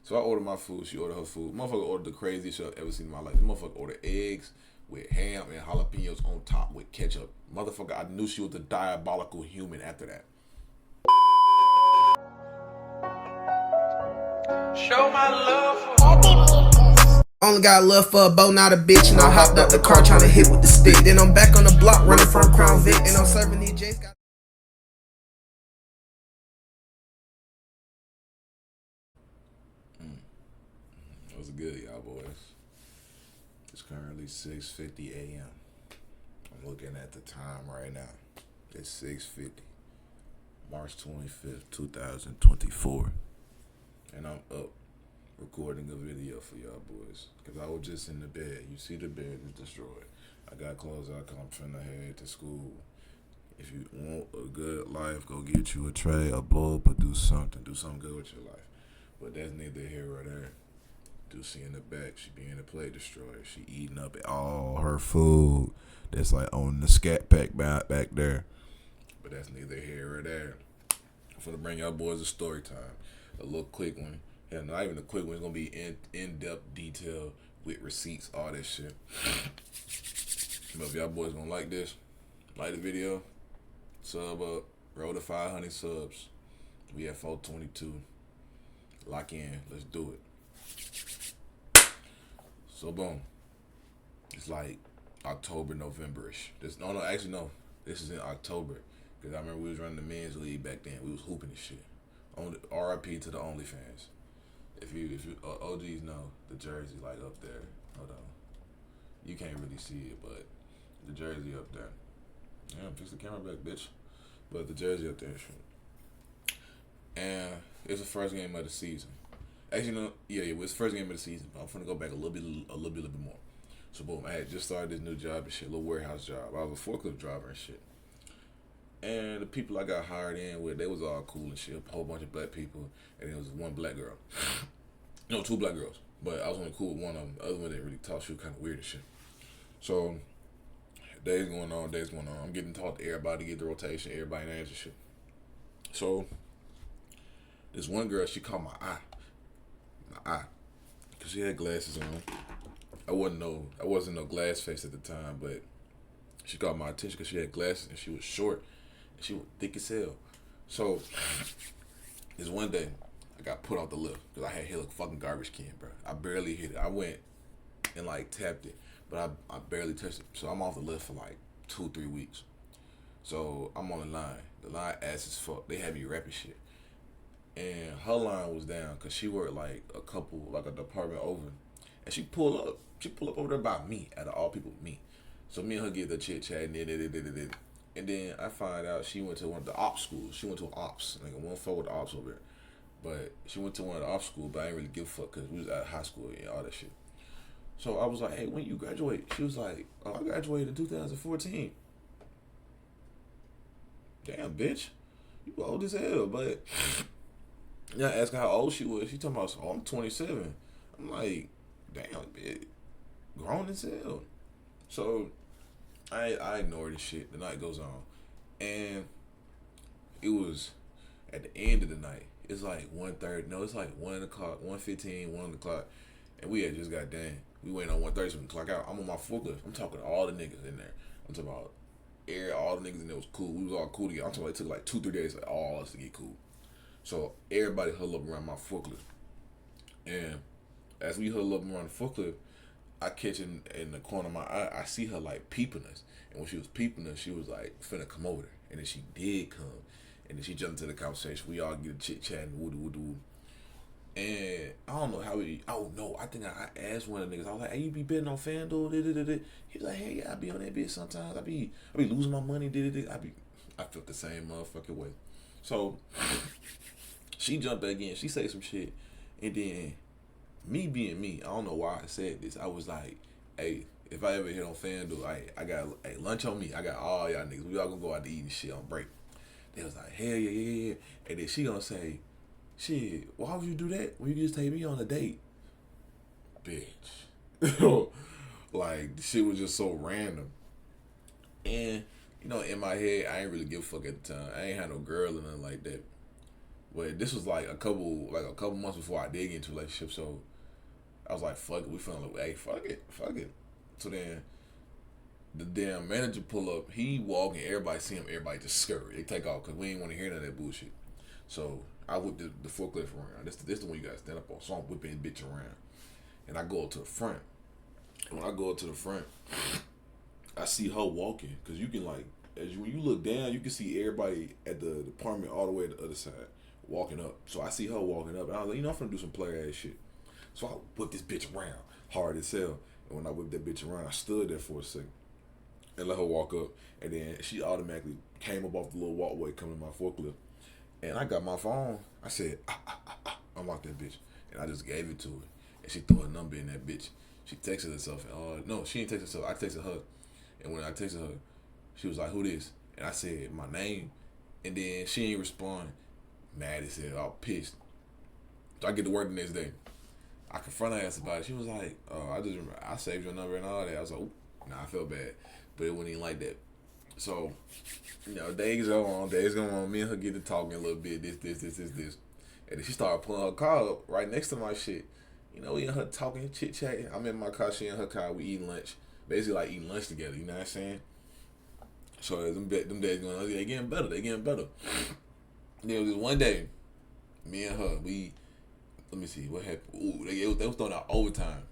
So I ordered my food. She ordered her food. Motherfucker ordered the craziest shit I've ever seen in my life. The motherfucker ordered eggs with ham and jalapenos on top with ketchup. Motherfucker, I knew she was a diabolical human after that. Show my love for Only got love for a bow, not a bitch. And I hopped out the car trying to hit with the stick. Then I'm back on the block running from Crown Vic. And I'm serving these J's. It was good, y'all boys. It's currently 6:50 a.m. I'm looking at the time right now. It's 6:50. March 25th, 2024. And I'm up recording a video for y'all boys. Because I was just in the bed. You see the bed is destroyed. I got clothes out because I'm finna head to school. If you want a good life, go get you a tray, a bulb, or do something. Do something good with your life. But that's neither here or there. Do she in the back? She being a plate destroyer. She eating up all her food that's like on the scat pack back there. But that's neither here or there. I'm finna bring y'all boys a story time. A little quick one. Yeah, not even a quick one. It's gonna be in-depth detail with receipts, all that shit. But if y'all boys gonna like this, like the video, sub up, roll to 500 subs. We at 422. Lock in. Let's do it. So boom. It's like October, November-ish. This is in October. Because I remember we was running the men's league back then. We was hooping this shit. RIP to the OnlyFans. If you OGs know, the jersey like up there. Hold on. You can't really see it, but the jersey up there. Yeah, fix the camera back, bitch. But the jersey up there, shit. And it's the first game of the season. Actually, no, yeah, it was the first game of the season. But I'm finna go back a little bit more. So boom, I had just started this new job and shit, little warehouse job. I was a forklift driver and shit. And the people I got hired in with, they was all cool and shit. A whole bunch of black people, and there was one black girl. No, two black girls. But I was only cool with one of them. The other one didn't really talk. She was kind of weird and shit. So days going on. I'm getting taught to everybody, get the rotation, everybody answer shit. So this one girl, she caught my eye, cause she had glasses on. I wasn't no glass face at the time, but she caught my attention because she had glasses and she was short and she was thick as hell. So this one day, I got put off the lift because I had hit a fucking garbage can, bro. I barely hit it. I went and like tapped it, but I barely touched it. So I'm off the lift for like 2-3 weeks. So I'm on the line. The line ass as fuck. They had me rapping shit. And her line was down because she worked like a department over. And she pulled up over there by me, out of all people, me. So me and her get the chit chat, and then I find out she went to one of the ops schools. She went to an ops, like a 1-4 with the ops over there. But she went to one of the ops schools, but I didn't really give a fuck because we was at high school and all that shit. So I was like, hey, when you graduate? She was like, oh, I graduated in 2014. Damn, bitch. You old as hell, but yeah, asking how old she was. She talking about, oh, I'm 27. I'm like, damn, bitch, grown as hell. So I ignored this shit. The night goes on, and it was at the end of the night. It's like 1:30. No, it's like 1 o'clock, 1:15, 1 o'clock, and we had just got done. We waiting on 1:30 so we can clock out. I'm on my forklift. I'm talking to all the niggas in there. I'm talking about all the niggas in there was cool. We was all cool together. I'm talking about it took like 2-3 days for all us to get cool. So everybody huddled up around my forklift. And as we huddled up around the forklift, I catch in the corner of my eye, I see her like peeping us. And when she was peeping us, she was like finna come over there. And then she did come. And then she jumped into the conversation. We all get a chit chat and woo. And I don't know how I think I asked one of the niggas, I was like, hey, you be betting on FanDuel? He was like, hey, yeah, I be on that bitch sometimes. I be losing my money. I felt the same motherfucking way. So she jumped back in. She said some shit. And then me being me, I don't know why I said this. I was like, hey, if I ever hit on FanDuel, I got lunch on me. I got all y'all niggas. We all gonna go out to eat and shit on break. They was like, hell yeah. And then she gonna say, shit, why would you do that when you can just take me on a date? Bitch. Like, the shit was just so random. And, in my head, I ain't really give a fuck at the time. I ain't had no girl or nothing like that. But this was like a couple months before I did get into a relationship. So I was like, fuck it, we feeling like, hey, fuck it. So then the damn manager pull up, he walk and everybody see him, everybody just scurry. They take off because we ain't want to hear none of that bullshit. So I whip the forklift around. This the one you gotta stand up on. So I'm whipping this bitch around. And I go up to the front. And when I go up to the front, I see her walking. Because you can like, when you look down, you can see everybody at the department all the way to the other side walking up. So I see her walking up. And I was like, I'm finna do some player ass shit. So I whip this bitch around hard as hell. And when I whipped that bitch around, I stood there for a second and let her walk up. And then she automatically came up off the little walkway coming to my forklift. And I got my phone. I said, unlock that bitch. And I just gave it to her. And she threw her number in that bitch. She texted herself. No, she didn't text herself. I texted her. And when I texted her, she was like, who this? And I said, my name. And then she didn't respond. Mad as hell. All pissed. So I get to work the next day. I confront her ass about it. She was like, I just remember, I saved your number and all that. I was like, ooh. Nah, I felt bad. But it wasn't even like that. So, days go on. Me and her get to talking a little bit. This. And then she started pulling her car up right next to my shit. We and her talking, chit-chatting. I'm in my car, she in her car. We eating lunch. Basically like eating lunch together, you know what I'm saying? So them days going on, they getting better. There was this one day, me and her, let me see, what happened? Ooh, they was throwing out overtime.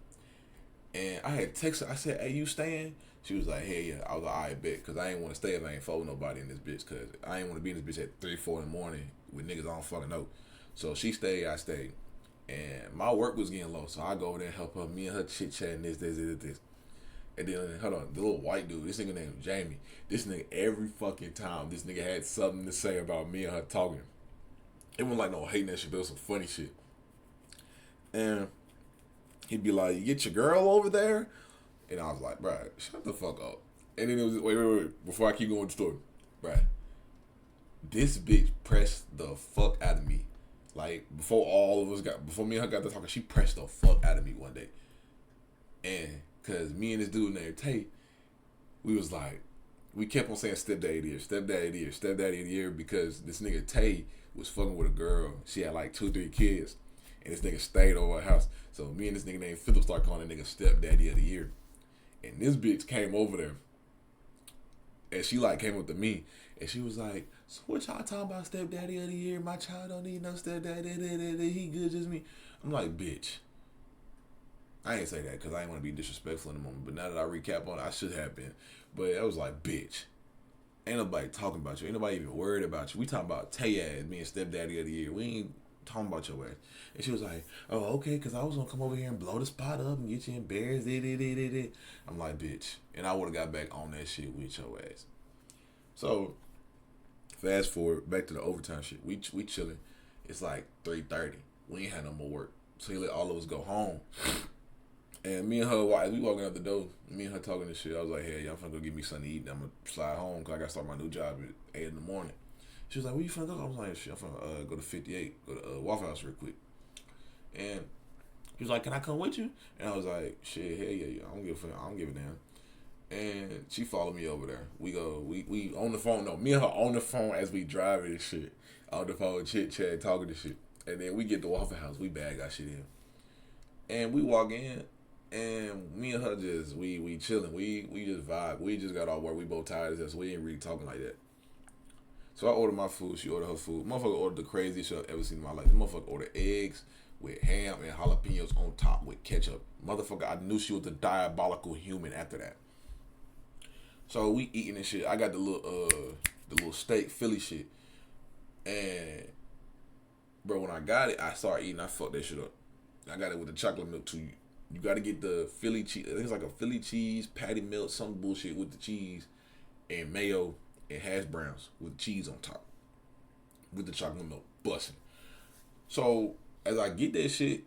And I had texted her, I said, hey, you staying? She was like, hey, yeah. I was like, all right, bet. Because I ain't want to stay if I ain't following nobody in this bitch. Because I ain't want to be in this bitch at 3, 4 in the morning with niggas I don't fucking know. So she stayed, I stayed. And my work was getting low. So I go over there and help her. Me and her chit-chatting this. And then, hold on, the little white dude, this nigga named Jamie. This nigga, every fucking time, this nigga had something to say about me and her talking. It wasn't like no hating that shit, but it was some funny shit. And he'd be like, you get your girl over there? And I was like, bruh, shut the fuck up. And then it was, wait, before I keep going with the story. Bruh, this bitch pressed the fuck out of me. Like, before me and her got to talking, she pressed the fuck out of me one day. And, cause me and this dude named Tate, we was like, we kept on saying stepdaddy of the year because this nigga Tate was fucking with a girl. She had like 2, 3 kids. And this nigga stayed over her house. So me and this nigga named Philip started calling that nigga stepdaddy of the year. And this bitch came over there. And she like came up to me. And she was like, so what y'all talking about stepdaddy of the year? My child don't need no stepdaddy. He good just me. I'm like, bitch. I ain't say that because I ain't want to be disrespectful in the moment. But now that I recap on it, I should have been. But I was like, bitch. Ain't nobody talking about you. Ain't nobody even worried about you. We talking about Tay ass being stepdaddy of the year. We ain't talking about your ass. And she was like, oh, okay, because I was going to come over here and blow the spot up and get you embarrassed. I'm like, bitch. And I would have got back on that shit with your ass. So, fast forward back to the overtime shit. We chilling. It's like 3:30. We ain't had no more work. So he let all of us go home. And me and her, we walking out the door. Me and her talking this shit. I was like, hey, y'all finna go get me something to eat. And I'm going to slide home because I got to start my new job at 8 in the morning. She was like, where you finna go? I was like, shit, I'm finna go to 58, go to Waffle House real quick. And he was like, can I come with you? And I was like, shit, hell yeah. I don't give a damn. And she followed me over there. We on the phone. No, me and her on the phone as we driving and shit. On the phone, chit-chat, talking to shit. And then we get to Waffle House. We bag our shit in. And we walk in. And me and her just, we chilling. We just vibe. We just got our work. We both tired as hell, so we ain't really talking like that. So I ordered my food. She ordered her food. Motherfucker ordered the craziest shit I've ever seen in my life. The motherfucker ordered eggs with ham and jalapenos on top with ketchup. Motherfucker, I knew she was a diabolical human after that. So we eating and shit. I got the little steak Philly shit. And, bro, when I got it, I started eating. I fucked that shit up. I got it with the chocolate milk too. You got to get the Philly cheese. I think it's like a Philly cheese, patty melt, some bullshit with the cheese and mayo and hash browns with cheese on top. With the chocolate milk busting. So, as I get that shit,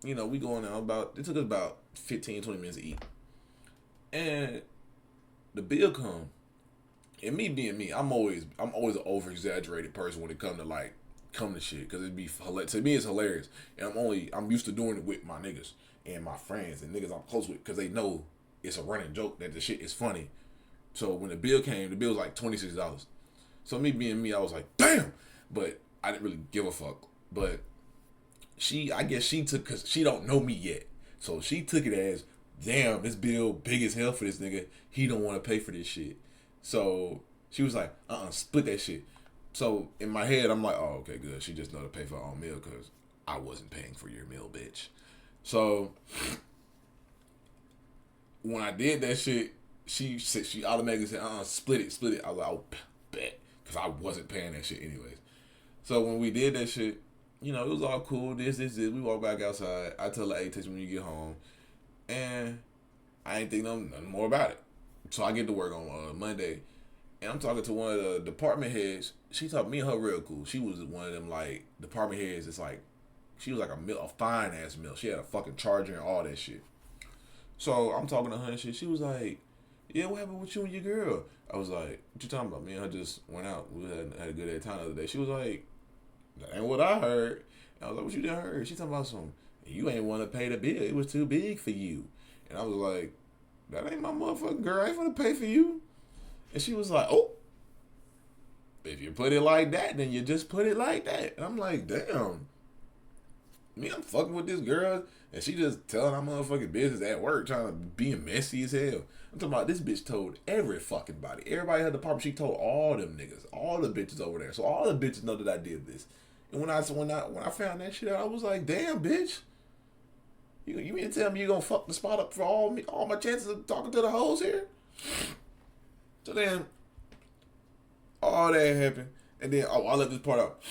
we going out it took us about 15, 20 minutes to eat. And the bill come. And me being me, I'm always an over-exaggerated person when it come to shit. Because it'd be hilarious. To me, it's hilarious. And I'm used to doing it with my niggas and my friends and niggas I'm close with. Because they know it's a running joke that the shit is funny. So when the bill came, the bill was like $26. So me being me, I was like, damn. But I didn't really give a fuck. But I guess she took, because she don't know me yet. So she took it as, damn, this bill big as hell for this nigga. He don't want to pay for this shit. So she was like, split that shit. So in my head, I'm like, oh, okay, good. She just know to pay for her own meal because I wasn't paying for your meal, bitch. So when I did that shit, she automatically said, split it. I was like, oh, bet. Because I wasn't paying that shit anyways. So when we did that shit, you know, it was all cool. This. We walk back outside. I tell her, hey, text me when you get home. And I ain't think nothing more about it. So I get to work on Monday. And I'm talking to one of the department heads. She talked, me and her real cool. She was one of them, like, department heads. It's like, she was like a fine-ass mill. She had a fucking charger and all that shit. So I'm talking to her and shit. She was like, yeah, what happened with you and your girl? I was like, what you talking about? Me and her just went out. We had a good ass time the other day. She was like, that ain't what I heard. And I was like, what you done heard? She talking about something. You ain't want to pay the bill. It was too big for you. And I was like, that ain't my motherfucking girl. I ain't gonna pay for you. And she was like, oh, if you put it like that, then you just put it like that. And I'm like, damn. Me, I'm fucking with this girl, and she just telling our motherfucking business at work, trying to be messy as hell. I'm talking about this bitch told every fucking body. Everybody at the department, she told all them niggas, all the bitches over there. So all the bitches know that I did this. And when I found that shit out, I was like, damn, bitch. You mean to tell me you gonna fuck the spot up for all my chances of talking to the hoes here? So then, all that happened. And then, I left this part out.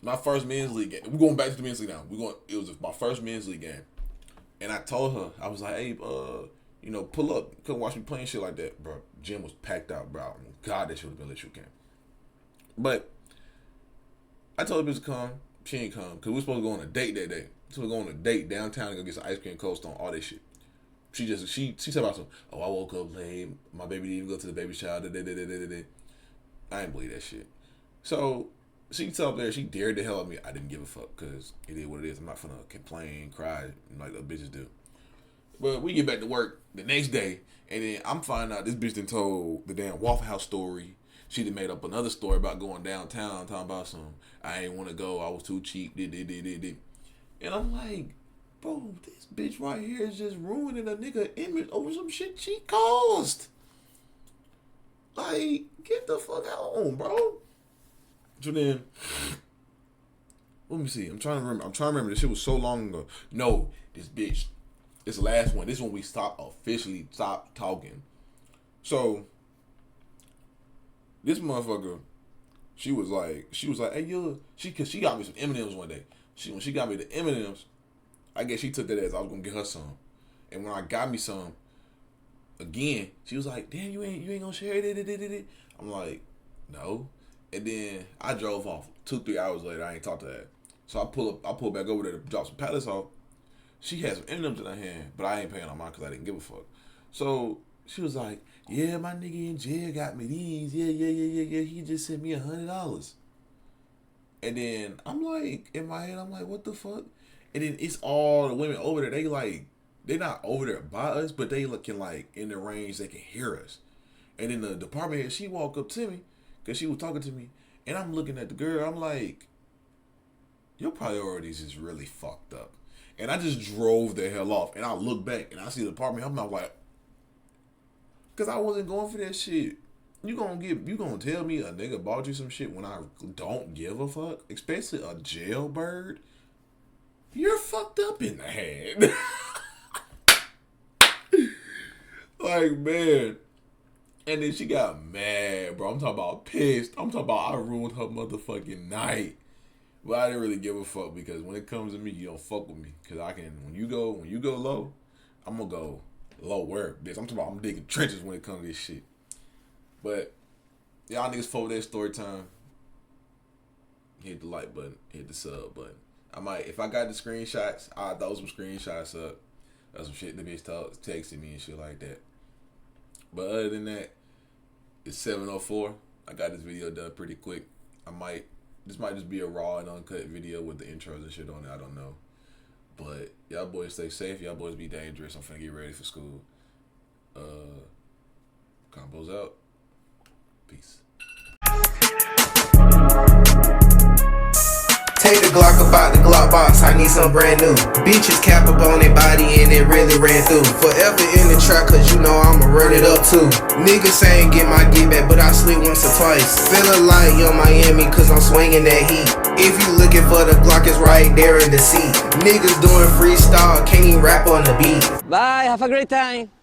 My first men's league game. We're going back to the men's league now. It was my first men's league game. And I told her, I was like, hey, pull up. Couldn't watch me playing shit like that, bro. Gym was packed out, bro. God, that should have been lit game. But I told her bitch to come. She ain't come. Because we were supposed to go on a date that day. So we're going on a date downtown and go get some ice cream, Cold Stone, all that shit. She said about something. Oh, I woke up late. My baby didn't even go to the baby shower. I ain't believe that shit. So she up there. She dared the hell out of me. I didn't give a fuck because it is what it is. I'm not finna complain, cry like the bitches do. But we get back to work the next day, and then I'm finding out this bitch done told the damn Waffle House story. She done made up another story about going downtown, talking about I ain't want to go. I was too cheap. And I'm like, bro, this bitch right here is just ruining a nigga image over some shit she caused. Like, get the fuck out, bro. So then, let me see. I'm trying to remember. This shit was so long ago. No, this bitch. This last one. This one we officially stopped talking. So, this motherfucker, she was like, hey, cause she got me some M&Ms one day. When she got me the M&Ms, I guess she took that as I was gonna get her some. And when I got me some, again, she was like, damn, you ain't gonna share it. I'm like, no. And then I drove off. 2-3 hours later, I ain't talked to her. So I pull back over there to drop some pallets off. She had some M&Ms in her hand, but I ain't paying on mine because I didn't give a fuck. So she was like, yeah, my nigga in jail got me these. Yeah. He just sent me $100. And then I'm like, in my head, I'm like, what the fuck? And then it's all the women over there. They not over there by us, but they looking like in the range they can hear us. And then the department head, she walked up to me because she was talking to me. And I'm looking at the girl. I'm like, your priorities is really fucked up. And I just drove the hell off. And I look back and I see the department. I'm not like, because I wasn't going for that shit. You gonna tell me a nigga bought you some shit when I don't give a fuck? Especially a jailbird? You're fucked up in the head. Like, man. And then she got mad, bro. I'm talking about pissed. I'm talking about I ruined her motherfucking night. But I didn't really give a fuck because when it comes to me, you don't fuck with me. Because when you go low, I'm gonna go lower, bitch. I'm talking about I'm digging trenches when it comes to this shit. But y'all niggas forward that story time. Hit the like button, hit the sub button. I might, if I got the screenshots, I'll throw some screenshots up. That's some shit the bitch texting me and shit like that. But other than that, it's 7:04. I got this video done pretty quick. This might just be a raw and uncut video with the intros and shit on it. I don't know. But y'all boys stay safe. Y'all boys be dangerous. I'm finna get ready for school. Combos out. Peace. Take the Glock about the Glock box, I need some brand new. Bitches cap up on their body and it really ran through. Forever in the trap, cause you know I'ma run it up too. Niggas saying get my get back, but I sleep once or twice. Feeling like Young Miami, cause I'm swinging that heat. If you looking for the Glock, it's right there in the seat. Niggas doing freestyle, can't even rap on the beat. Bye, have a great time.